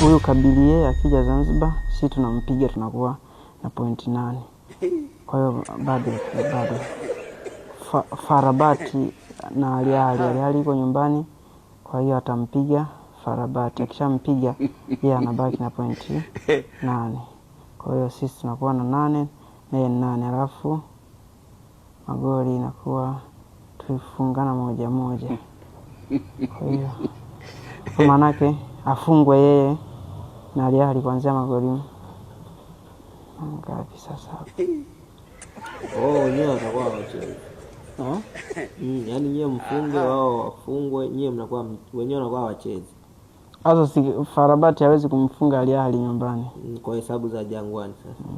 Huyu Kabilie akija Zanzibar, si tunampiga tunakuwa na pointi 8. Kwa hiyo bado Farabati na Ali yuko nyumbani, kwa hiyo atampiga Farabati. Akishampiga yeye anabaki na pointi 8. Kwa hiyo sisi tunakuwa na 8 na yeye 8, alafu magoli inakuwa tulifungana 1-1. Kwa hiyo kwa manake afungwe yeye na Ali kuanzia magoli ngapi sasa? Wenyewe watakuwa wacheze. Yaani nyewe mfunge wao wafungwe, nyewe mnakuwa wenyewe wanakuwa wacheze. Sasa si Farabati hawezi kumfunga Ali nyumbani Kwa hesabu za Jangwani sasa.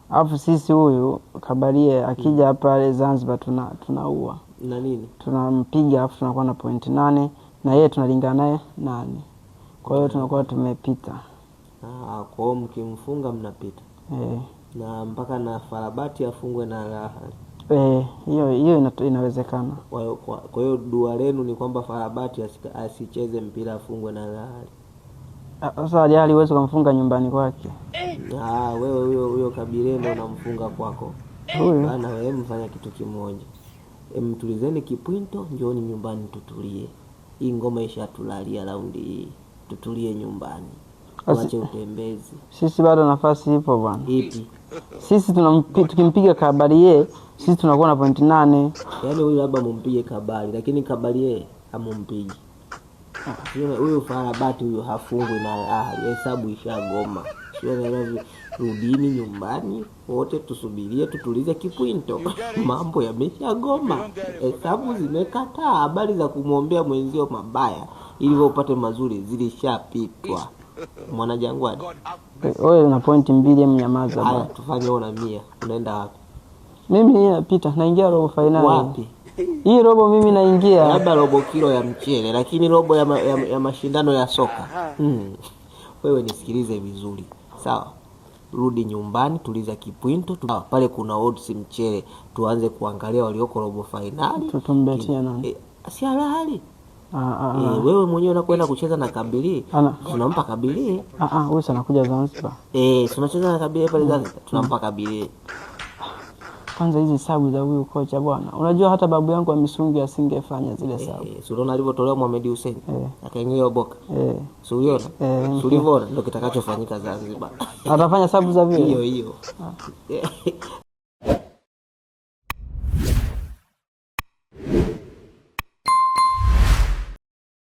Alafu sisi huyu Kabarie akija hapa Zanzibar tunaua. Na nini? Tunampiga alafu tunakuwa na pointi 8 na yeye tunalingana naye 8. Kwa hiyo tunakuwa tumepita. Kwa hiyo mkimfunga mnapita. Na mpaka na Farabati afungwe na Al-Ahly. Hiyo inawezekana. Kwa hiyo dua lenu ni kwamba Farabati asicheze mpira afungwe na Al-Ahly. Sasa Ali huwezi kumfunga nyumbani kwake. Wewe huyo Kabile ndio unamfunga kwako. Bana wewe mfanya kitu kimoja. Mtulizeni Kipwinto, njooni nyumbani tutulie. Hii ngoma ishatulalia raundi hii. Tutulie nyumbani. Tuache utembezi. Sisi bado nafasi ipo bwana. Ipi? Sisi tukimpiga Kabarie, sisi tunakuwa na pointi 8. Yaani huyu labda mumpige Kabali, lakini Kabarie hamumpigi. Huyu Farabati huyu hafungwi na hesabu ishagoma. Rudini nyumbani wote, tusubirie tutulize Kipwinto. Mambo yameshagoma, hesabu zimekataa. Habari za kumwombea mwenzio mabaya ili upate mazuri zilishapitwa. Mwana Jangwani, wewe una pointi 2, mnyamaza bwana. Tufanye ona 100. Unaenda wapi? Mimi napita, naingia robo finali. Wapi? Hii robo mimi naingia. Labda robo kilo ya mchele, lakini robo ya mashindano ya soka. Wewe nisikilize vizuri. Sawa? Rudi nyumbani, tuliza Kipwinto. Pale kuna odds mchele. Tuanze kuangalia walioko robo finali. Tutumbetia nani? Si Al-Ahly. Wewe mwenyewe unakwenda kucheza na Kabili. Tunampa Kabili. Wewe sana kuja Zanzibar. Tunacheza na Kabili pale Zanzibar. Tunampa Kabili. Kwanza hizi hesabu za huyu kocha bwana. Unajua hata babu yangu wa Misungi asingefanya zile hesabu. Unaona alivyotolewa Mohamed Hussein. Akaingia boka. Uliona? Ulivyoona ndio kitakachofanyika Zanzibar. Atafanya hesabu za vile. Hiyo.